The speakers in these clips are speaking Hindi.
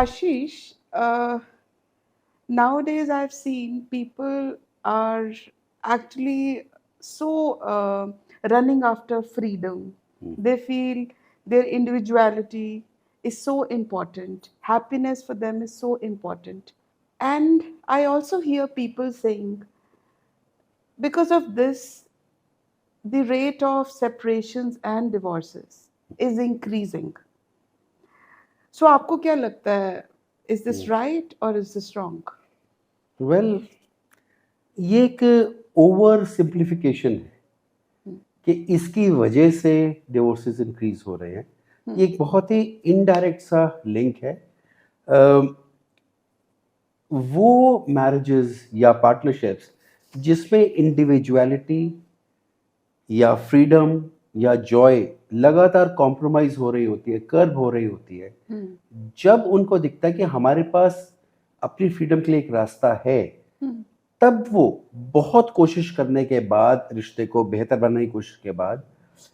Ashish, nowadays I've seen people are actually so running after freedom. They feel their individuality is so important. Happiness for them is so important. And I also hear people saying, because of this, the rate of separations and divorces is increasing. So आपको क्या लगता है? Is this right or is this wrong? Well ये एक ओवर सिंप्लीफिकेशन है कि इसकी वजह से डिवोर्सेस इंक्रीज हो रहे हैं। ये एक बहुत ही इनडायरेक्ट सा लिंक है। वो मैरिजेस या पार्टनरशिप्स जिसमें इंडिविजुअलिटी या फ्रीडम या जॉय लगातार कॉम्प्रोमाइज हो रही होती है, कर्ब हो रही होती है, जब उनको दिखता है कि हमारे पास अपनी फ्रीडम के लिए एक रास्ता है, तब वो बहुत कोशिश करने के बाद, रिश्ते को बेहतर बनाने की कोशिश के बाद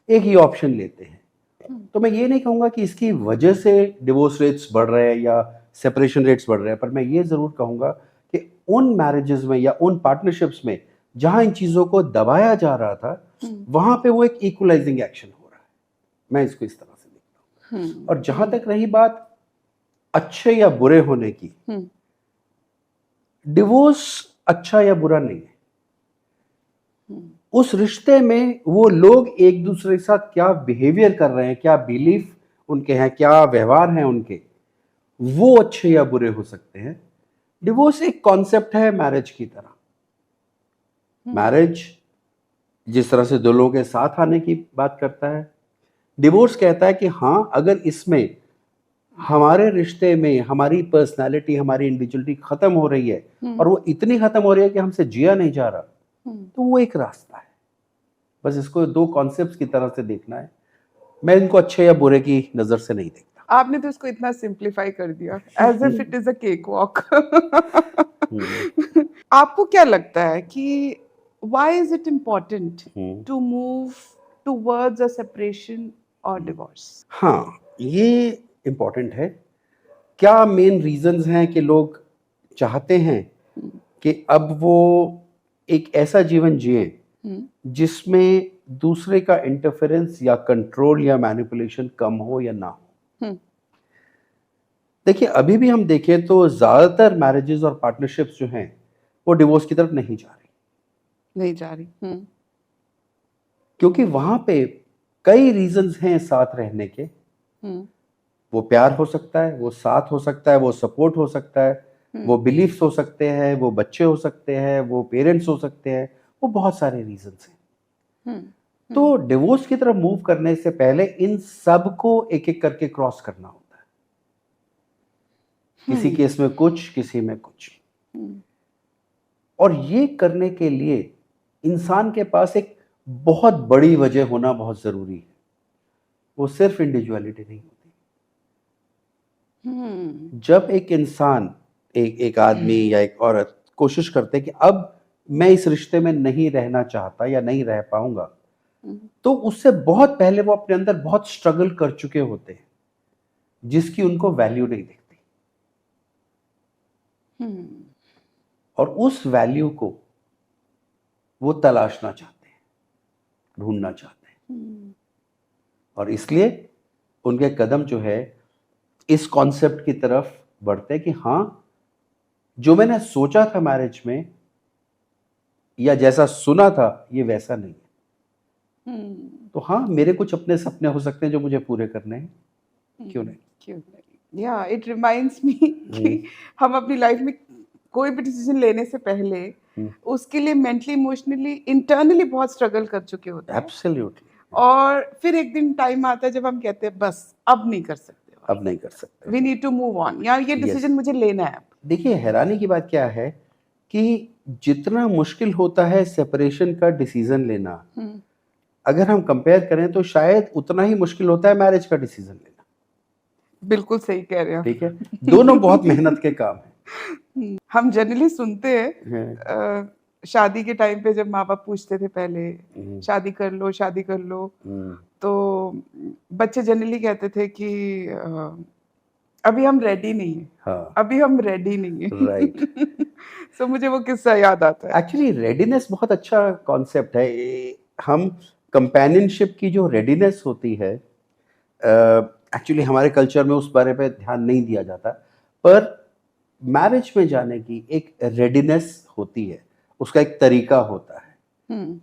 एक ही ऑप्शन लेते हैं। तो मैं ये नहीं कहूँगा कि इसकी वजह से डिवोर्स रेट्स बढ़ रहे हैं या सेपरेशन रेट्स बढ़ रहे हैं, पर मैं ये ज़रूर कहूँगा कि उन मैरिजेस में या उन पार्टनरशिप्स में जहाँ इन चीज़ों को दबाया जा रहा था, वहाँ पे वो एक इक्वलाइजिंग एक्शन हो रहा है। मैं इसको इस तरह से देखता हूँ। और जहाँ तक रही बात अच्छे या बुरे होने की, डिवोर्स अच्छा या बुरा नहीं है। उस रिश्ते में वो लोग एक दूसरे के साथ क्या बिहेवियर कर रहे हैं, क्या बिलीफ उनके हैं, क्या व्यवहार हैं उनके, वो अच्छे या बुरे हो सकते हैं। डिवोर्स एक कॉन्सेप्ट है मैरिज की तरह। मैरिज जिस तरह से दो लोगों के साथ आने की बात करता है, डिवोर्स कहता है कि हाँ, अगर इसमें हमारे रिश्ते में हमारी पर्सनालिटी, हमारी इंडिविजुअलिटी खत्म हो रही है और वो इतनी खत्म हो रही है कि हमसे जिया नहीं जा रहा, तो वो एक रास्ता है। बस इसको दो कॉन्सेप्ट्स की तरह से देखना है। मैं इनको अच्छे या बुरे की नजर से नहीं देखता। आपने तो इसको इतना सिंप्लीफाई कर दिया, as if it is a cakewalk. आपको क्या लगता है कि why is it important to move towards a separation और डिवोर्स? हाँ, ये इम्पोर्टेंट है। क्या मेन रीजंस हैं कि लोग चाहते हैं कि अब वो एक ऐसा जीवन जिए जिसमें दूसरे का इंटरफेरेंस या कंट्रोल या मैनिपुलेशन कम हो या ना हो। देखिए, अभी भी हम देखें तो ज्यादातर मैरिजेस और पार्टनरशिप्स जो हैं वो डिवोर्स की तरफ नहीं जा रही। क्योंकि वहां पे कई रीजंस हैं साथ रहने के। वो प्यार हो सकता है, वो साथ हो सकता है, वो सपोर्ट हो सकता है, वो बिलीफ्स हो सकते हैं, वो बच्चे हो सकते हैं, वो पेरेंट्स हो सकते हैं, वो बहुत सारे रीजंस हैं। तो डिवोर्स की तरफ मूव करने से पहले इन सब को एक एक करके क्रॉस करना होता है। किसी केस में कुछ, किसी में कुछ। और ये करने के लिए इंसान के पास एक बहुत बड़ी वजह होना बहुत जरूरी है। वो सिर्फ इंडिविजुअलिटी नहीं होती। जब एक इंसान, एक आदमी या एक औरत कोशिश करते हैं कि अब मैं इस रिश्ते में नहीं रहना चाहता या नहीं रह पाऊंगा, तो उससे बहुत पहले वो अपने अंदर बहुत स्ट्रगल कर चुके होते हैं जिसकी उनको वैल्यू नहीं दिखती। और उस वैल्यू को वो तलाशना चाहते हैं, ढूंढना चाहते हैं। और इसलिए उनके कदम जो है इस कॉन्सेप्ट की तरफ बढ़ते हैं कि हाँ, जो मैंने सोचा था मैरिज में या जैसा सुना था, ये वैसा नहीं है। तो हाँ, मेरे कुछ अपने सपने हो सकते हैं जो मुझे पूरे करने हैं। क्यों नहीं? या इट रिमाइंड्स मी कि हम अपनी लाइफ में कोई भी डिसीजन लेने से पहले उसके लिए मेंटली, इमोशनली, इंटरनली बहुत स्ट्रगल कर चुके होते हैं। एब्सोल्युटली। और फिर एक दिन टाइम आता है जब हम कहते हैं बस अब नहीं कर सकते, अब नहीं कर सकते, we need to move on, या ये डिसीजन मुझे लेना है। देखिए, हैरानी की बात क्या है कि जितना मुश्किल होता है सेपरेशन का डिसीजन लेना, अगर हम कंपेयर करें तो शायद उतना ही मुश्किल होता है मैरिज का डिसीजन लेना। बिल्कुल सही कह रहे हो। ठीक है, दोनों बहुत मेहनत के काम है। हम जनरली सुनते हैं शादी के टाइम पे, जब माँ बाप पूछते थे पहले शादी कर लो, शादी कर लो, तो बच्चे जनरली कहते थे कि अभी हम रेडी नहीं है, हाँ, अभी हम रेडी नहीं है। राइट। सो मुझे वो किस्सा याद आता है। एक्चुअली रेडीनेस बहुत अच्छा कॉन्सेप्ट है। हम कंपेनियनशिप की जो रेडीनेस होती है, एक्चुअली हमारे कल्चर में उस बारे पे ध्यान नहीं दिया जाता, पर मैरिज में जाने की एक रेडीनेस होती है, उसका एक तरीका होता है। हम्म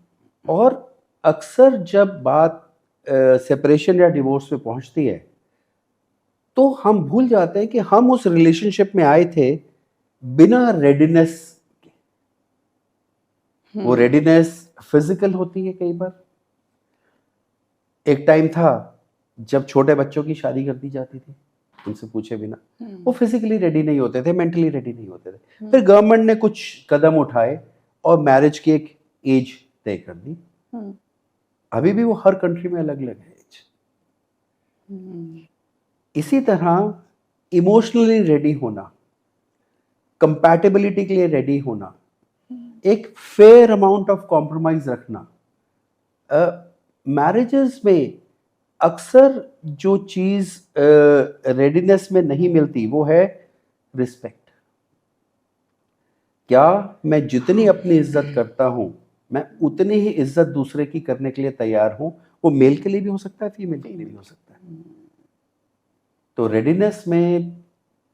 और अक्सर जब बात सेपरेशन या डिवोर्स पे पहुंचती है, तो हम भूल जाते हैं कि हम उस रिलेशनशिप में आए थे बिना रेडीनेस। वो रेडीनेस फिजिकल होती है कई बार। एक टाइम था जब छोटे बच्चों की शादी कर दी जाती थी उनसे पूछे बिना। वो फिजिकली रेडी नहीं होते थे, मेंटली रेडी नहीं होते थे। फिर गवर्नमेंट ने कुछ कदम उठाए और मैरिज की एक एज तय कर दी। अभी भी वो हर कंट्री में अलग अलग है एज। इसी तरह इमोशनली रेडी होना, कंपैटिबिलिटी के लिए रेडी होना, एक फेयर अमाउंट ऑफ कॉम्प्रोमाइज रखना। मैरिजेस में अक्सर जो चीज रेडीनेस में नहीं मिलती वो है रिस्पेक्ट। क्या मैं जितनी अपनी इज्जत करता हूं, मैं उतनी ही इज्जत दूसरे की करने के लिए तैयार हूं। वो मेल के लिए भी हो सकता है, फीमेल के लिए भी हो सकता है। तो रेडीनेस में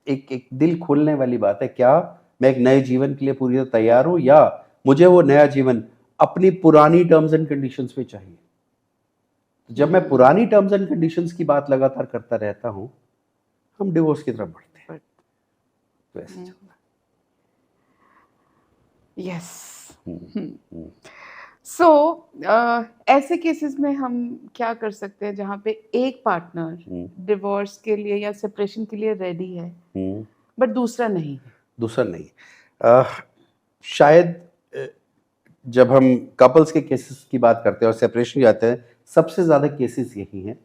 एक एक दिल खोलने वाली बात है। क्या मैं एक नए जीवन के लिए पूरी तरह तैयार हूं, या मुझे वो नया जीवन अपनी पुरानी टर्म्स एंड कंडीशंस पे चाहिए। तो जब मैं पुरानी टर्म्स एंड कंडीशंस की बात लगातार करता रहता हूं, हम डिवोर्स की तरफ बढ़ते हैं। तो ऐसे चलता यस। है। सो ऐसे केसेस में हम क्या कर सकते हैं जहाँ पे एक पार्टनर डिवोर्स के लिए या सेपरेशन के लिए रेडी है बट दूसरा नहीं है? दूसरा नहीं। शायद जब हम कपल्स के केसेस की बात करते हैं और सेपरेशन की जाते हैं, सबसे ज्यादा केसेस यही हैं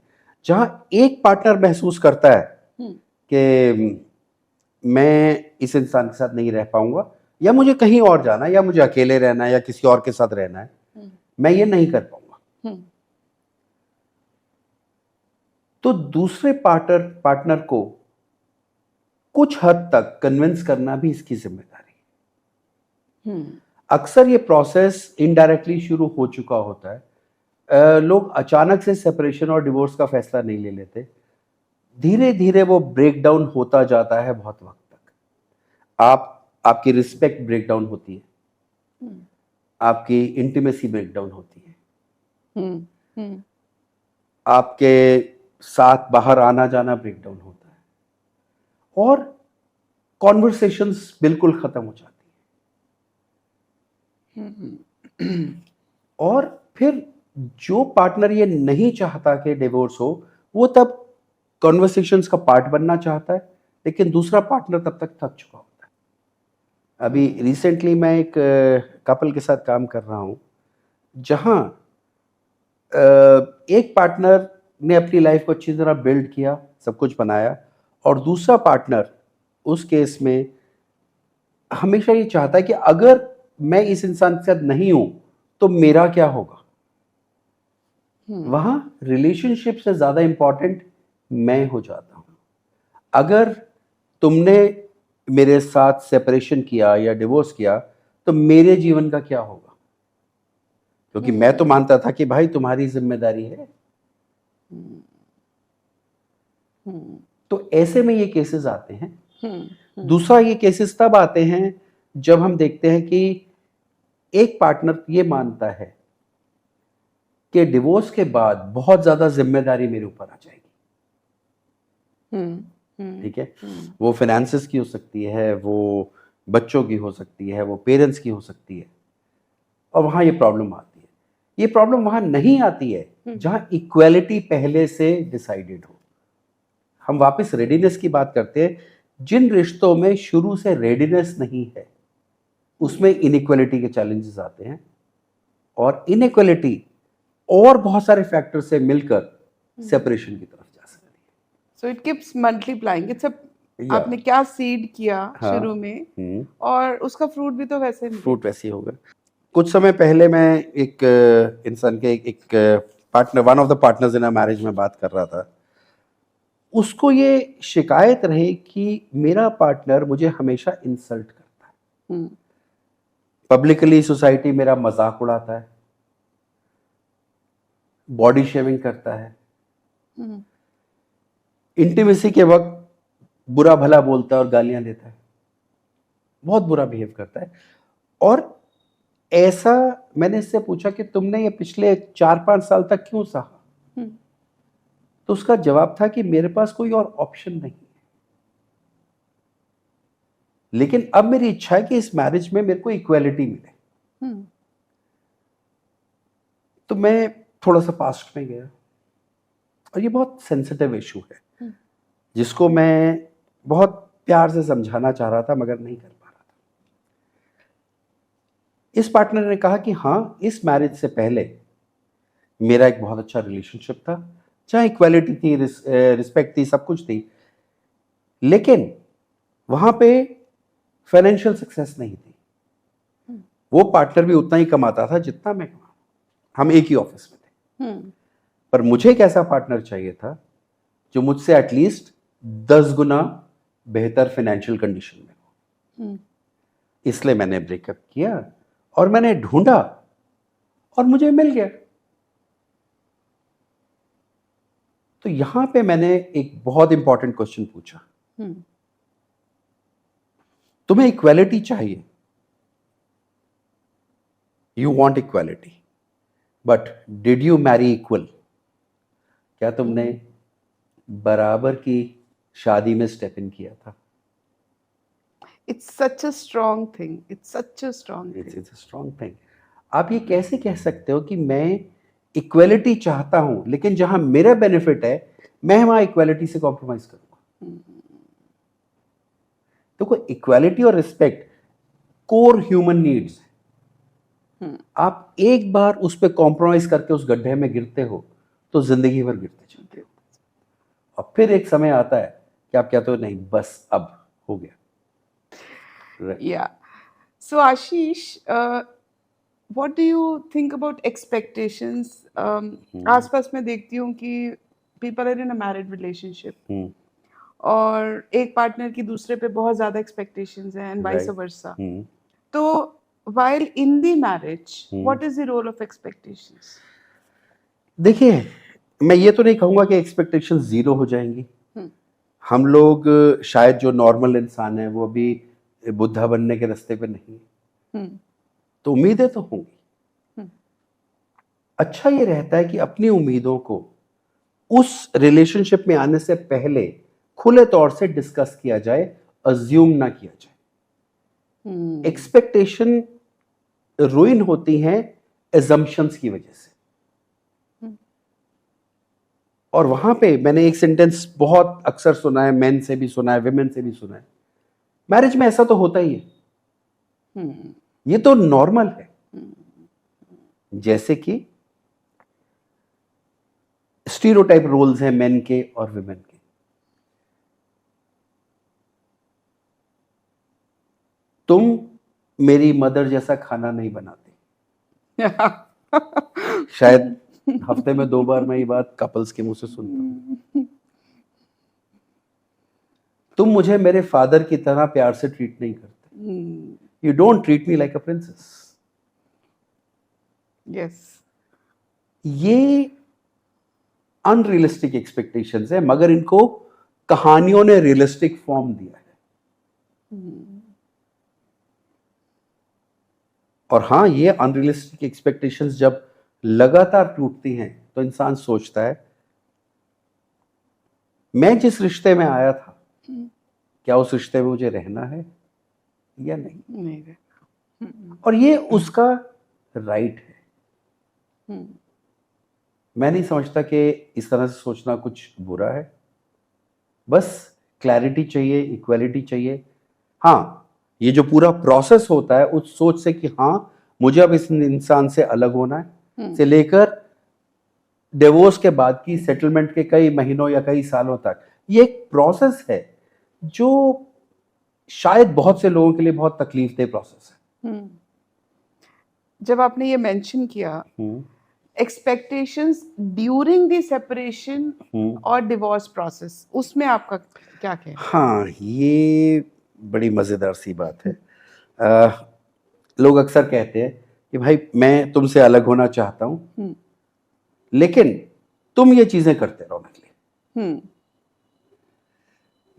जहां एक पार्टनर महसूस करता है कि मैं इस इंसान के साथ नहीं रह पाऊंगा, या मुझे कहीं और जाना है, या मुझे अकेले रहना है, या किसी और के साथ रहना है, मैं ये नहीं कर पाऊंगा। तो दूसरे पार्टनर को कुछ हद तक कन्विंस करना भी इसकी जिम्मेदारी है। अक्सर ये प्रोसेस इनडायरेक्टली शुरू हो चुका होता है। लोग अचानक से सेपरेशन और डिवोर्स का फैसला नहीं ले लेते। धीरे धीरे वो ब्रेक डाउन होता जाता है बहुत वक्त तक। आपकी रिस्पेक्ट ब्रेक डाउन होती है, आपकी इंटीमेसी ब्रेक डाउन होती है, आपके साथ बाहर आना जाना ब्रेक डाउन होता है, और कॉन्वर्सेशंस बिल्कुल खत्म हो जाती है। और फिर जो पार्टनर ये नहीं चाहता कि डिवोर्स हो, वो तब कॉन्वर्सेशंस का पार्ट बनना चाहता है, लेकिन दूसरा पार्टनर तब तक थक चुका होता है। अभी रिसेंटली मैं एक कपल के साथ काम कर रहा हूं जहां एक पार्टनर ने अपनी लाइफ को अच्छी तरह बिल्ड किया, सब कुछ बनाया, और दूसरा पार्टनर उस केस में हमेशा ये चाहता है कि अगर मैं इस इंसान के साथ नहीं हूं तो मेरा क्या होगा। वहां रिलेशनशिप से ज्यादा इंपॉर्टेंट मैं हो जाता हूं। अगर तुमने मेरे साथ सेपरेशन किया या डिवोर्स किया तो मेरे जीवन का क्या होगा, क्योंकि मैं तो मानता था कि भाई तुम्हारी जिम्मेदारी है। तो ऐसे में ये केसेस आते हैं। दूसरा, ये केसेस तब आते हैं जब हम देखते हैं कि एक पार्टनर ये मानता है कि डिवोर्स के बाद बहुत ज्यादा जिम्मेदारी मेरे ऊपर आ जाएगी। ठीक है, वो फाइनेंसेस की हो सकती है, वो बच्चों की हो सकती है, वो पेरेंट्स की हो सकती है, और वहां ये प्रॉब्लम आती है। ये प्रॉब्लम वहां नहीं आती है जहां इक्वालिटी पहले से डिसाइडेड हो। हम वापस रेडीनेस की बात करते हैं। जिन रिश्तों में शुरू से रेडीनेस नहीं है उसमें इनइक्वालिटी के चैलेंजेस आते हैं, और इनइक्वालिटी और बहुत सारे फैक्टर से मिलकर सेपरेशन की तरफ जा सकती है। So it keeps multiplying. It's Yeah. आपने क्या सीड किया हाँ। शुरू में और उसका फ्रूट भी तो वैसे मिलेगा। फ्रूट वैसे ही होगा। कुछ समय पहले मैं एक इंसान के एक partner, one of the partners in a marriage में बात कर रहा था। उसको ये शिकायत रहे कि मेरा पार्टनर मुझे हमेशा इंसल्ट करता है, हम्म, पब्लिकली सोसाइटी मेरा मजाक उड़ाता है, बॉडी शेविंग करता है, हम्म, इंटीमेसी के वक्त बुरा भला बोलता है और गालियां देता है, बहुत बुरा बिहेव करता है। और ऐसा मैंने इससे पूछा कि तुमने ये पिछले 4-5 साल तक क्यों सहा? हम्म, तो उसका जवाब था कि मेरे पास कोई और ऑप्शन नहीं है, लेकिन अब मेरी इच्छा है कि इस मैरिज में मेरे को इक्वालिटी मिले। हम्म, तो मैं थोड़ा सा पास्ट में गया, और ये बहुत सेंसिटिव इशू है हम्म, जिसको मैं बहुत प्यार से समझाना चाह रहा था मगर नहीं कर पा रहा था। इस पार्टनर ने कहा कि हाँ, इस मैरिज से पहले मेरा एक बहुत अच्छा रिलेशनशिप था, जहाँ इक्वालिटी थी, रिस्पेक्ट थी, सब कुछ थी, लेकिन वहां पे फाइनेंशियल सक्सेस नहीं थी। वो पार्टनर भी उतना ही कमाता था जितना मैं कमा, हम एक ही ऑफिस में थे, हम्म, पर मुझे एक ऐसा पार्टनर चाहिए था जो मुझसे एटलीस्ट 10 गुना बेहतर फाइनेंशियल कंडीशन में हो। हम्म, इसलिए मैंने ब्रेकअप किया और मैंने ढूंढा और मुझे मिल गया। तो यहां पे मैंने एक बहुत इंपॉर्टेंट क्वेश्चन पूछा, हम्म, तुम्हें इक्वालिटी चाहिए, you want equality, but did you Mary equal? क्या तुमने बराबर की शादी में स्टेप इन किया था? It's such a strong thing. It's such a strong it's thing. It's a strong thing. आप ये कैसे कह सकते हो कि मैं इक्वालिटी चाहता हूं लेकिन जहां मेरा बेनिफिट है मैं वहां इक्वालिटी से कॉम्प्रोमाइज करूंगा? तो कोई इक्वालिटी और रिस्पेक्ट कोर ह्यूमन नीड्स है। आप एक बार उस पर कॉम्प्रोमाइज करके उस गड्ढे में गिरते हो तो जिंदगी भर गिरते चलते हो, और फिर एक समय आता है कि आप कहते हो नहीं बस अब हो गया। Right. Yeah. So, Ashish, what do you think about expectations? आसपास मैं देखती हूँ कि people are in a married relationship हम्म, और एक पार्टनर की दूसरे पे बहुत ज़्यादा expectations हैं and vice right. versa. हम्म, तो while in the marriage, what is the role of expectations? देखिए, मैं ये तो नहीं कहूंगा कि एक्सपेक्टेशन जीरो हो जाएंगी। हम लोग शायद जो नॉर्मल इंसान है वो अभी बुद्धा बनने के रास्ते पे नहीं है, हम्म, तो उम्मीदें तो होंगी। अच्छा ये रहता है कि अपनी उम्मीदों को उस रिलेशनशिप में आने से पहले खुले तौर से डिस्कस किया जाए, अज्यूम ना किया जाए। एक्सपेक्टेशन रुइन होती हैं एजम्पशंस की वजह से। और वहां पे मैंने एक सेंटेंस बहुत अक्सर सुना है, मेन से भी सुना है, विमेन से भी सुना है, मैरिज में ऐसा तो होता ही है, ये तो नॉर्मल है। जैसे कि स्टीरियोटाइप रोल्स हैं मेन के और विमेन के। तुम मेरी मदर जैसा खाना नहीं बनाती, शायद हफ्ते में 2 बार मैं ये बात कपल्स के मुंह से सुनता हूं। तुम मुझे मेरे फादर की तरह प्यार से ट्रीट नहीं करते, you don't treat me like a princess. Yes. ये अनरियलिस्टिक एक्सपेक्टेशंस है, मगर इनको कहानियों ने रियलिस्टिक फॉर्म दिया है। और हाँ, ये अनरियलिस्टिक एक्सपेक्टेशंस जब लगातार टूटती हैं तो इंसान सोचता है मैं जिस रिश्ते में आया था क्या उस रिश्ते में मुझे रहना है या नहीं। नहीं। और ये उसका राइट है। मैं नहीं समझता कि इस तरह से सोचना कुछ बुरा है, बस क्लैरिटी चाहिए, इक्वालिटी चाहिए। हाँ, ये जो पूरा प्रोसेस होता है उस सोच से कि हाँ मुझे अब इस इंसान से अलग होना है, से लेकर डिवोर्स के बाद की सेटलमेंट के कई महीनों या कई सालों तक, ये एक प्रोसेस है जो शायद बहुत से लोगों के लिए बहुत तकलीफदेह प्रोसेस है। जब आपने ये मेंशन किया एक्सपेक्टेशंस ड्यूरिंग द सेपरेशन और डिवोर्स प्रोसेस, उसमें आपका क्या कहना है? हाँ, ये बड़ी मज़ेदार सी बात है। लोग अक्सर कहते हैं कि भाई मैं तुमसे अलग होना चाहता हूँ, लेकिन तुम ये चीज़ें करते रहो मेरे लिए।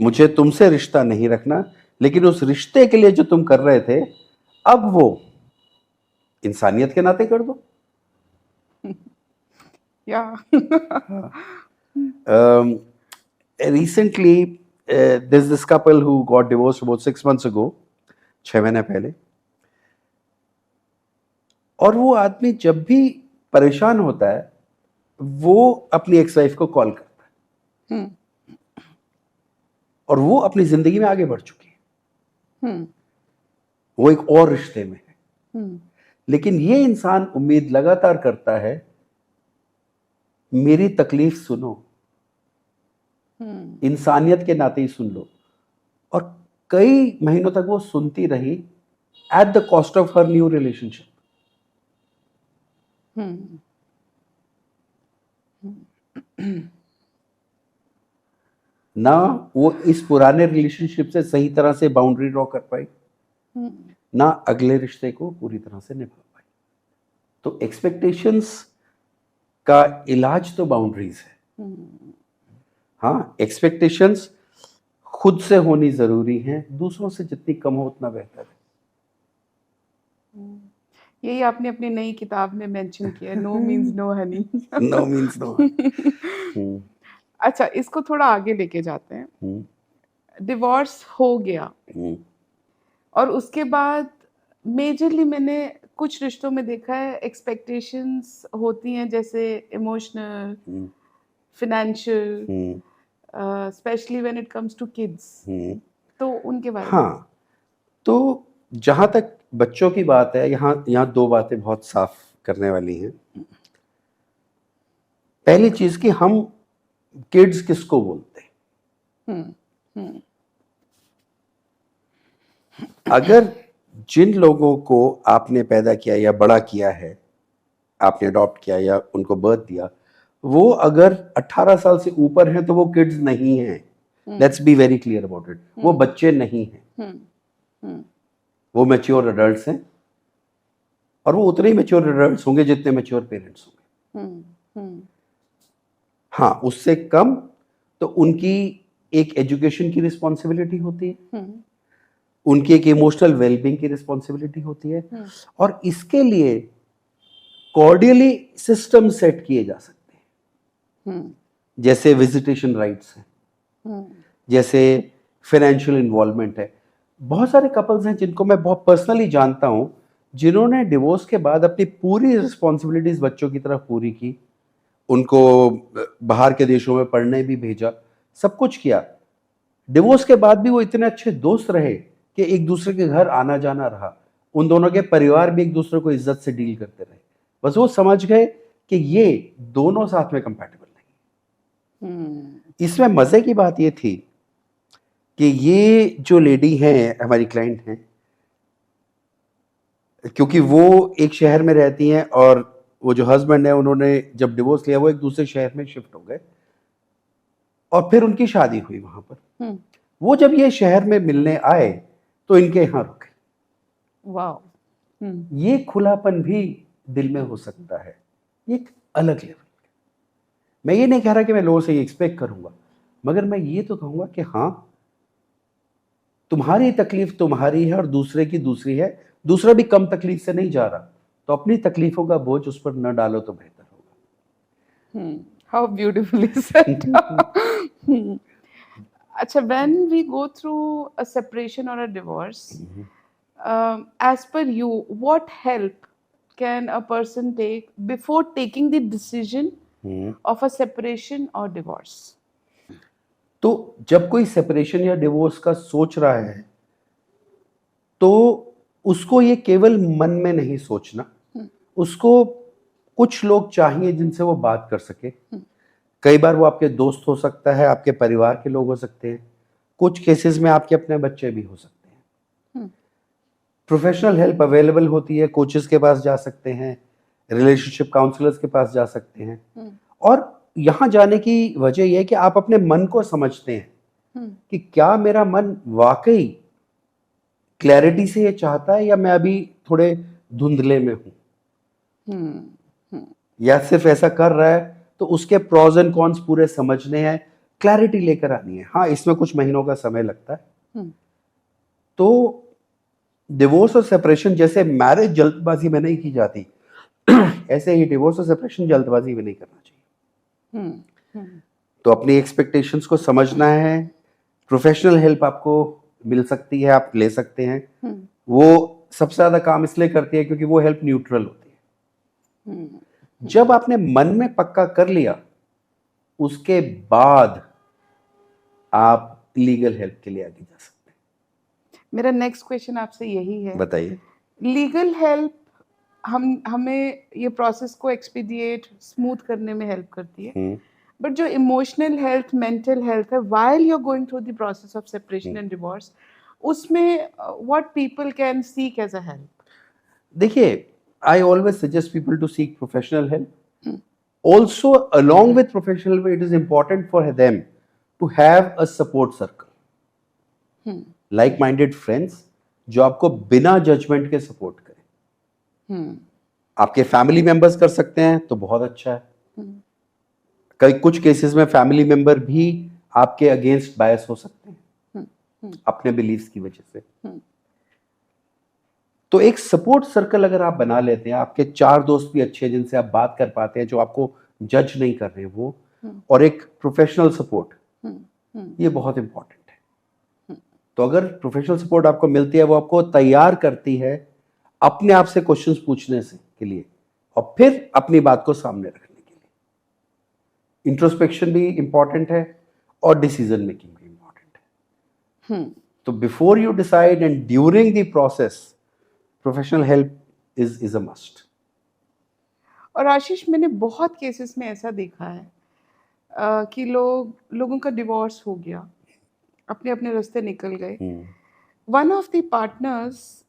मुझे तुमसे रिश्ता नहीं रखना, लेकिन उस रिश्ते के लिए जो तुम कर रहे थे, अब वो इंसानियत के नाते कर दो। या Recently, there's this couple who got divorced about 6 months ago, 6 महीने पहले। और वो आदमी जब भी परेशान होता है, वो अपनी एक्स वाइफ को कॉल करता है, और वो अपनी जिंदगी में आगे बढ़ चुकी है, वो एक और रिश्ते में है। लेकिन ये इंसान उम्मीद लगातार करता है, मेरी तकलीफ सुनो, इंसानियत के नाते ही सुन लो। और कई महीनों तक वो सुनती रही, at the cost of her new relationship. ना वो इस पुराने रिलेशनशिप से सही तरह से बाउंड्री ड्रॉ कर पाई, ना अगले रिश्ते को पूरी तरह से निभा पाई। तो एक्सपेक्टेशंस का इलाज तो बाउंड्रीज है। हाँ, एक्सपेक्टेशंस खुद से होनी जरूरी है, दूसरों से जितनी कम हो उतना बेहतर है। यही आपने अपनी नई किताब में मेंशन किया, no means no honey. No means no. अच्छा, इसको थोड़ा आगे लेके जाते हैं। डिवोर्स हो गया और उसके बाद मेजरली मैंने कुछ रिश्तों में देखा है, एक्सपेक्टेशंस होती हैं, जैसे emotional, financial, especially when it comes to kids. तो उनके बारे में। हाँ, तो जहां तक बच्चों की बात है, यहाँ दो बातें बहुत साफ करने वाली हैं। पहली चीज कि हम किड्स किसको बोलते हैं। अगर जिन लोगों को आपने पैदा किया या बड़ा किया है, आपने अडॉप्ट किया या उनको बर्थ दिया, वो अगर 18 साल से ऊपर हैं तो वो किड्स नहीं हैं। Let's be very clear about it. वो बच्चे नहीं हैं, वो मैच्योर अडल्ट्स हैं, और वो उतने ही मैच्योर अडल्ट्स होंगे जितने मैच्योर पेरेंट्स होंगे। हाँ, उससे कम तो उनकी एक एजुकेशन की रिस्पॉन्सिबिलिटी होती है, उनकी एक इमोशनल वेलबींग की रिस्पॉन्सिबिलिटी होती है, और इसके लिए कॉर्डियली सिस्टम सेट किए जा सकते हैं। जैसे विजिटेशन राइट्स हैं, जैसे फाइनेंशियल इन्वॉल्वमेंट है। बहुत सारे कपल्स हैं जिनको मैं बहुत पर्सनली जानता हूं, जिन्होंने डिवोर्स के बाद अपनी पूरी रिस्पॉन्सिबिलिटीज बच्चों की तरफ पूरी की, उनको बाहर के देशों में पढ़ने भी भेजा, सब कुछ किया। डिवोर्स के बाद भी वो इतने अच्छे दोस्त रहे कि एक दूसरे के घर आना जाना रहा। उन दोनों के परिवार भी एक दूसरे को इज्जत से डील करते रहे। बस वो समझ गए कि ये दोनों साथ में कंपैटिबल नहीं। इसमें मजे की बात ये थी कि ये जो लेडी है, हमारी क्लाइंट हैं, क्योंकि वो एक शहर में रहती हैं और वो जो हस्बैंड है, उन्होंने जब डिवोर्स लिया वो एक दूसरे शहर में शिफ्ट हो गए, और फिर उनकी शादी हुई वहां पर। वो जब ये शहर में मिलने आए तो इनके यहाँ रुके। वाह, ये खुलापन भी दिल में हो सकता है, एक अलग लेवल। मैं ये नहीं कह रहा कि मैं लोगों से ये एक्सपेक्ट करूंगा, मगर मैं ये तो कहूंगा कि हाँ, तुम्हारी तकलीफ तुम्हारी है और दूसरे की दूसरी है, दूसरा भी कम तकलीफ से नहीं जा रहा, तो अपनी तकलीफों का बोझ उस पर न डालो तो बेहतर होगा। How beautifully said. अच्छा, when we go through a separation or a divorce, as per you, what help can a person take before taking the decision of a separation or divorce? तो जब कोई सेपरेशन या डिवोर्स का सोच रहा है, तो उसको ये केवल मन में नहीं सोचना, उसको कुछ लोग चाहिए जिनसे वो बात कर सके। कई बार वो आपके दोस्त हो सकता है, आपके परिवार के लोग हो सकते हैं, कुछ केसेस में आपके अपने बच्चे भी हो सकते हैं। प्रोफेशनल हेल्प अवेलेबल होती है, कोचेस के पास जा सकते हैं, रिलेशनशिप काउंसलर्स के पास जा सकते हैं। हम्म, और यहाँ जाने की वजह यह है कि आप अपने मन को समझते हैं हम्म, कि क्या मेरा मन वाकई क्लैरिटी से ये चाहता है, या मैं अभी थोड़े धुंधले में हूं, हम्म, हम्म, या सिर्फ ऐसा कर रहा है। तो उसके प्रोज एंड कॉन्स पूरे समझने हैं, क्लैरिटी लेकर आनी है। हाँ, इसमें कुछ महीनों का समय लगता है। हम्म, तो डिवोर्स और सेपरेशन जैसे मैरिज जल्दबाजी में नहीं की जाती, ऐसे ही डिवोर्स और सेपरेशन जल्दबाजी में नहीं करना चाहिए। हम्म, हम्म, तो अपनी एक्सपेक्टेशंस को समझना है। प्रोफेशनल हेल्प आपको मिल सकती है, आप ले सकते हैं। हम्म, वो सबसे ज्यादा काम इसलिए करती है क्योंकि वो हेल्प न्यूट्रल होती है। हम्म। जब आपने मन में पक्का कर लिया, उसके बाद आप लीगल हेल्प के लिए आगे जा सकते मेरा नेक्स्ट क्वेश्चन आपसे यही है, हैं। बताइए। लीगल हेल्प हमें ये प्रोसेस को एक्सपीडिएट स्मूथ करने में हेल्प करती है, हम्म, बट जो इमोशनल हेल्थ, मेंटल हेल्थ है, while you are going through the process of separation and divorce, उसमें what people can seek as a help? देखिए, I always suggest people to seek professional help. Also, along with professional help, it is important for them to have a support circle, like-minded friends जो आपको बिना जजमेंट के सपोर्ट करें। आपके फैमिली मेंबर्स कर सकते हैं तो बहुत अच्छा है। कई कुछ केसेस में फैमिली मेंबर भी आपके अगेंस्ट बायस हो सकते हैं अपने बिलीव्स की वजह से। तो एक सपोर्ट सर्कल अगर आप बना लेते हैं, आपके 4 दोस्त भी अच्छे हैं जिनसे आप बात कर पाते हैं, जो आपको जज नहीं कर रहे वो, और एक प्रोफेशनल सपोर्ट, ये बहुत इंपॉर्टेंट है। तो अगर प्रोफेशनल सपोर्ट आपको मिलती है, वो आपको तैयार करती है अपने आप से क्वेश्चंस पूछने से के लिए, और फिर अपनी बात को सामने रखने के लिए। इंट्रोस्पेक्शन भी इंपॉर्टेंट है और डिसीजन मेकिंग भी इंपॉर्टेंट है। तो before you decide and during the process, professional help is a must. और आशीष, मैंने बहुत केसेस में ऐसा देखा है कि लोगों का डिवोर्स हो गया, अपने अपने रास्ते निकल गए, one of the partners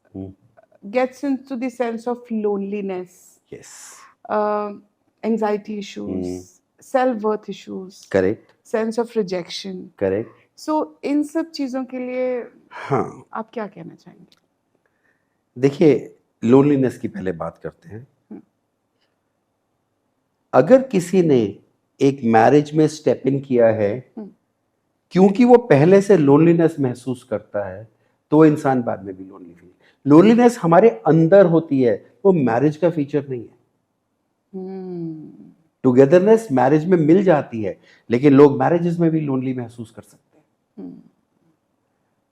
gets into the sense of loneliness, Yes. anxiety issues, self-worth issues, Correct. sense of rejection. Correct. So इन सब चीज़ों के लिए हाँ, आप क्या कहना चाहेंगे? देखिए, लोनलीनेस की पहले बात करते हैं। अगर किसी ने एक मैरिज में स्टेप इन किया है क्योंकि वो पहले से लोनलीनेस महसूस करता है, तो वो इंसान बाद में भी लोनली फील। लोनलीनेस हमारे अंदर होती है, वो मैरिज का फीचर नहीं है। टुगेदरनेस मैरिज में मिल जाती है, लेकिन लोग मैरिजेस में भी लोनली महसूस कर सकते हैं,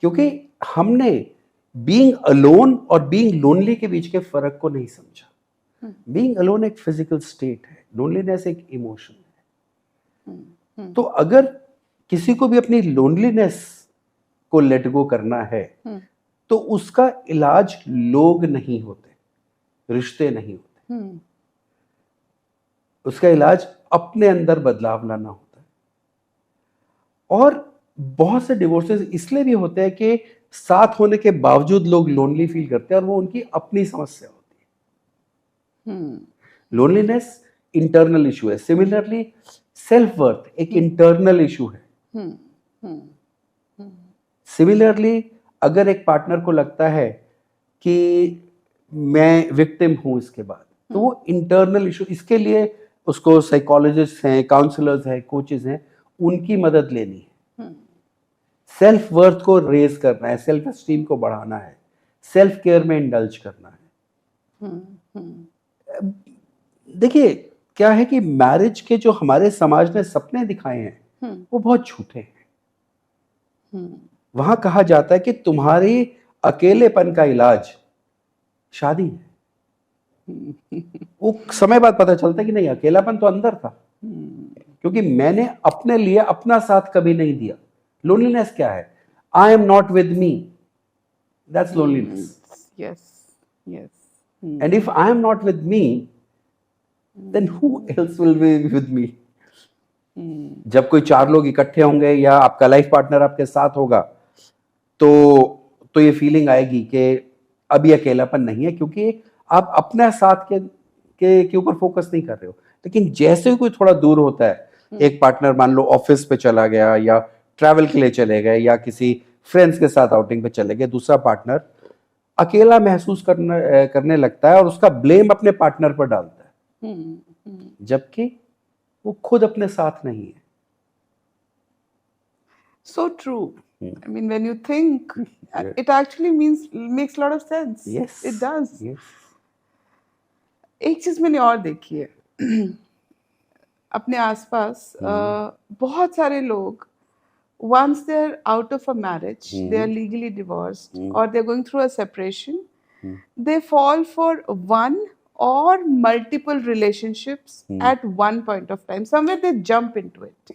क्योंकि हमने बीइंग अलोन और बीइंग लोनली के बीच के फर्क को नहीं समझा। बीइंग अलोन एक फिजिकल स्टेट है, लोनलीनेस एक इमोशन है। तो अगर किसी को भी अपनी लोनलीनेस को लेट गो करना है, तो उसका इलाज लोग नहीं होते, रिश्ते नहीं होते, उसका इलाज अपने अंदर बदलाव लाना होता है। और बहुत से डिवोर्सेस इसलिए भी होते हैं कि साथ होने के बावजूद लोग लोनली फील करते हैं, और वो उनकी अपनी समस्या होती है। लोनलीनेस इंटरनल इशू है। सिमिलरली सेल्फ वर्थ एक इंटरनल इशू है। सिमिलरली अगर एक पार्टनर को लगता है कि मैं विक्टिम हूं इसके बाद, तो वो इंटरनल इशू, इसके लिए उसको साइकोलॉजिस्ट हैं, काउंसलर्स हैं, कोचेस हैं, उनकी मदद लेनी है। सेल्फ वर्थ को रेज करना है, सेल्फ एस्टीम को बढ़ाना है, सेल्फ केयर में इंडल्ज करना है। देखिए, क्या है कि मैरिज के जो हमारे समाज ने सपने दिखाए हैं वो बहुत झूठे हैं। वहां कहा जाता है कि तुम्हारी अकेलेपन का इलाज शादी है। वो समय बाद पता चलता है कि नहीं, अकेलापन तो अंदर था, क्योंकि मैंने अपने लिए अपना साथ कभी नहीं दिया। लोनलीनेस क्या है? I am not with me, that's loneliness. Yes, yes. And if I am not with me, then who else will be with me? जब कोई 4 लोग इकट्ठे होंगे या आपका लाइफ पार्टनर आपके साथ होगा, तो ये फीलिंग आएगी कि अभी अकेलापन नहीं है, क्योंकि आप अपने साथ के के ऊपर फोकस नहीं कर रहे हो। लेकिन जैसे ही कोई थोड़ा दूर होता है, एक पार्टनर मान लो ऑफिस पे चला गया या ट्रैवल के लिए चले गए या किसी फ्रेंड्स के साथ आउटिंग पे चले गए, दूसरा पार्टनर अकेला महसूस करने लगता है और उसका ब्लेम अपने पार्टनर पर डालता है, जबकि वो खुद अपने साथ नहीं है। So true. I mean, when you think, it actually makes a lot of sense. Yes. It does. Yes. एक चीज मैंने और देखी है अपने आसपास, बहुत सारे लोग once they're out of a marriage, they are legally divorced or they're going through a separation, they fall for one or multiple relationships at one point of time. Somewhere they jump into it.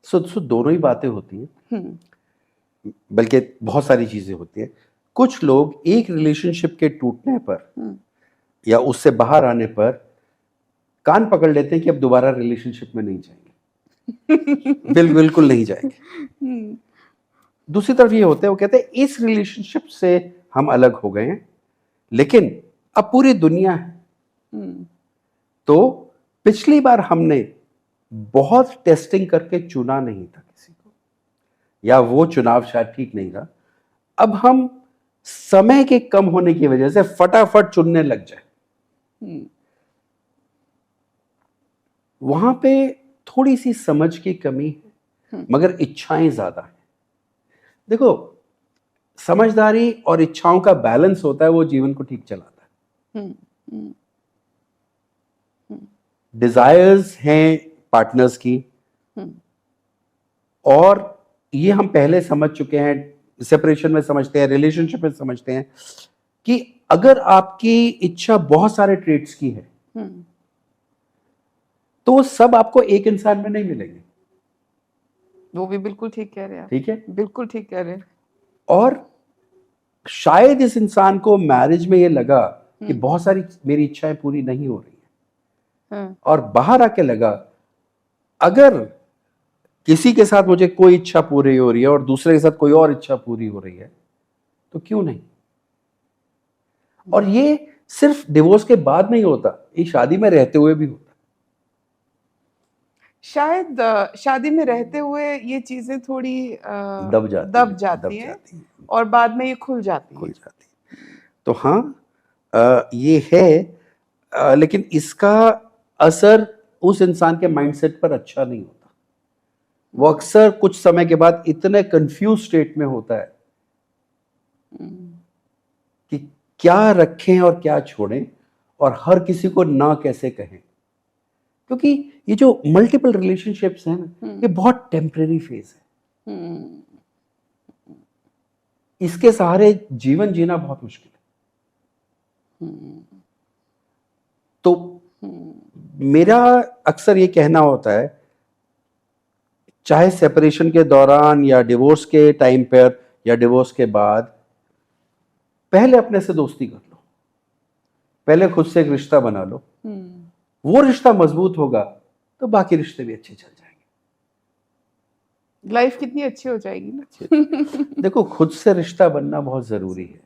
सो दोनों ही बातें होती हैं, बल्कि बहुत सारी चीजें होती हैं। कुछ लोग एक रिलेशनशिप के टूटने पर या उससे बाहर आने पर कान पकड़ लेते हैं कि अब दोबारा रिलेशनशिप में नहीं जाएंगे। बिल्कुल नहीं जाएंगे। दूसरी तरफ ये होता है, वो कहते हैं इस रिलेशनशिप से हम अलग हो गए हैं, लेकिन अब पूरी दुनिया है। तो पिछली बार हमने बहुत टेस्टिंग करके चुना नहीं था किसी को, या वो चुनाव शायद ठीक नहीं था, अब हम समय के कम होने की वजह से फटाफट चुनने लग जाए। वहां पे थोड़ी सी समझ की कमी है, मगर इच्छाएं ज्यादा है। देखो, समझदारी और इच्छाओं का बैलेंस होता है, वो जीवन को ठीक चलाता है। डिजायर्स हैं पार्टनर्स की, और ये हम पहले समझ चुके हैं, सेपरेशन में समझते हैं, रिलेशनशिप में समझते हैं कि अगर आपकी इच्छा बहुत सारे ट्रेट्स की है तो वो सब आपको एक इंसान में नहीं मिलेंगे। वो भी बिल्कुल ठीक कह रहे हैं आप। ठीक है, बिल्कुल ठीक कह रहे हैं। और शायद इस इंसान को मैरिज में ये लगा कि बहुत सारी मेरी इच्छाएं पूरी नहीं हो रही है, और बाहर आके लगा अगर किसी के साथ मुझे कोई इच्छा पूरी हो रही है और दूसरे के साथ कोई और इच्छा पूरी हो रही है तो क्यों नहीं। और ये सिर्फ डिवोर्स के बाद नहीं होता, ये शादी में रहते हुए भी होता। शायद शादी में रहते हुए ये चीजें थोड़ी दब जाती हैं और बाद में ये खुल जाती हैं। तो हाँ, ये है, लेकिन इसका असर उस इंसान के माइंडसेट पर अच्छा नहीं होता। वो अक्सर कुछ समय के बाद इतने कंफ्यूज स्टेट में होता है कि क्या रखें और क्या छोड़ें, और हर किसी को ना कैसे कहें, क्योंकि ये जो मल्टीपल रिलेशनशिप्स हैं ना, ये बहुत टेम्परेरी फेज है। इसके सहारे जीवन जीना बहुत मुश्किल है। तो मेरा अक्सर ये कहना होता है, चाहे सेपरेशन के दौरान या डिवोर्स के टाइम पर या डिवोर्स के बाद, पहले अपने से दोस्ती कर लो, पहले खुद से एक रिश्ता बना लो। वो रिश्ता मजबूत होगा तो बाकी रिश्ते भी अच्छे चल जाएंगे, लाइफ कितनी अच्छी हो जाएगी ना। देखो, खुद से रिश्ता बनना बहुत जरूरी है।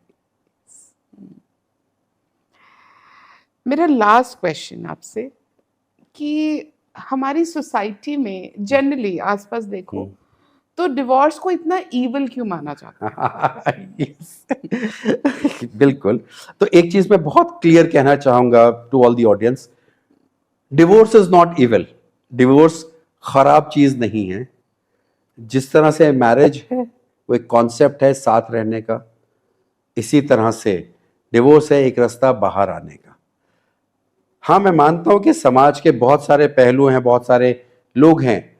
मेरा लास्ट क्वेश्चन आपसे, कि हमारी सोसाइटी में जनरली आसपास देखो तो डिवोर्स को इतना इविल क्यों माना जाता है? बिल्कुल। तो एक चीज मैं बहुत क्लियर कहना चाहूंगा to all the audience, divorce is not evil. Divorce खराब चीज नहीं है। जिस तरह से मैरिज है वो एक कॉन्सेप्ट है साथ रहने का, इसी तरह से डिवोर्स है एक रास्ता बाहर आने का। हाँ, मैं मानता हूं कि समाज के बहुत सारे पहलू हैं, बहुत सारे लोग हैं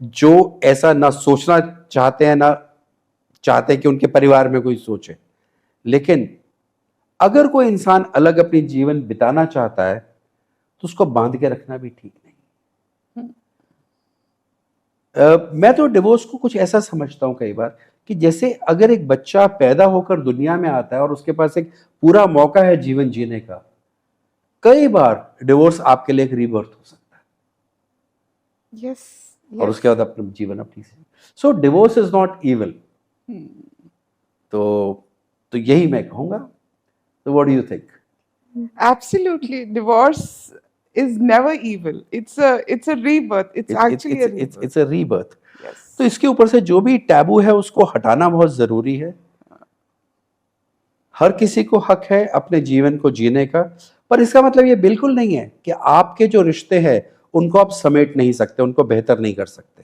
जो ऐसा ना सोचना चाहते हैं, ना चाहते कि उनके परिवार में कोई सोचे। लेकिन अगर कोई इंसान अलग अपनी जीवन बिताना चाहता है तो उसको बांध के रखना भी ठीक नहीं। मैं तो डिवोर्स को कुछ ऐसा समझता हूं कई बार कि जैसे अगर एक बच्चा पैदा होकर दुनिया में आता है और उसके पास एक पूरा मौका है जीवन जीने का, कई बार डिवोर्स आपके लिए एक रीबर्थ हो सकता है। yes. और उसके बाद अपना जीवन अपनी से। सो डिवोर्स इज नॉट इविल। तो यही मैं कहूंगा। तो what do you think? Absolutely, divorce is never evil. It's a rebirth. It's actually a rebirth. It's a rebirth. Yes. तो इसके ऊपर से जो भी टैबू है उसको हटाना बहुत जरूरी है. हर किसी को हक है अपने जीवन को जीने का, पर इसका मतलब ये बिल्कुल नहीं है कि आपके जो रिश्ते हैं उनको आप समेट नहीं सकते, उनको बेहतर नहीं कर सकते.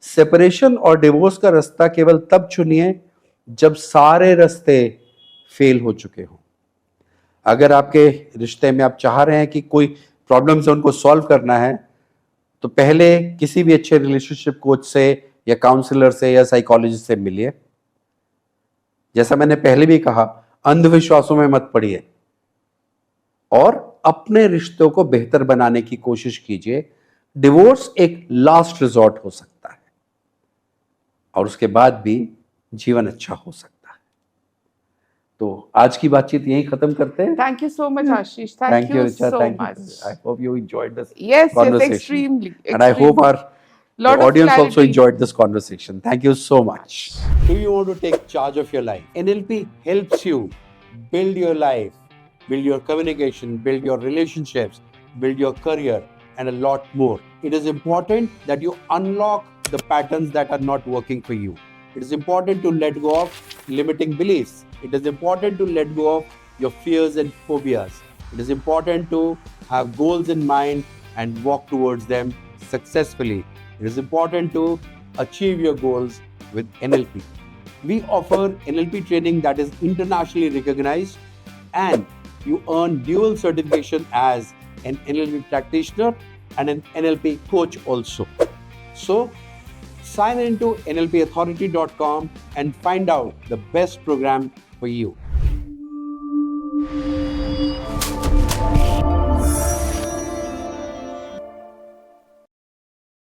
सेपरेशन और डिवोर्स का रास्ता केवल तब चुनिए जब सारे रास्ते फेल हो चुके हों. अगर आपके रिश्ते में आप चाह रहे हैं कि कोई प्रॉब्लम्स है उनको सॉल्व करना है, तो पहले किसी भी अच्छे रिलेशनशिप कोच से या काउंसलर से या साइकोलॉजिस्ट से मिलिए. जैसा मैंने पहले भी कहा, अंधविश्वासों में मत पड़िए और अपने रिश्तों को बेहतर बनाने की कोशिश कीजिए. डिवोर्स एक लास्ट रिजॉर्ट हो सकता है और उसके बाद भी जीवन अच्छा हो सकता है. तो आज की बातचीत यहीं खत्म करते हैं. Thank you so much, Ashish. Thank you Richa. so Thank much. you. I hope you enjoyed this Yes, conversation. extremely. And I hope our Lot the of audience also clarity. enjoyed this conversation. Thank you so much. Do you want to take charge of your life? NLP helps you build your life, build your communication, build your relationships, build your career, and a lot more. It is important that you unlock the patterns that are not working for you. It is important to let go of limiting beliefs. It is important to let go of your fears and phobias. It is important to have goals in mind and walk towards them successfully. It is important to achieve your goals with NLP. We offer NLP training that is internationally recognized, and you earn dual certification as an NLP practitioner and an NLP coach also. So, sign into NLPauthority.com and find out the best program for you.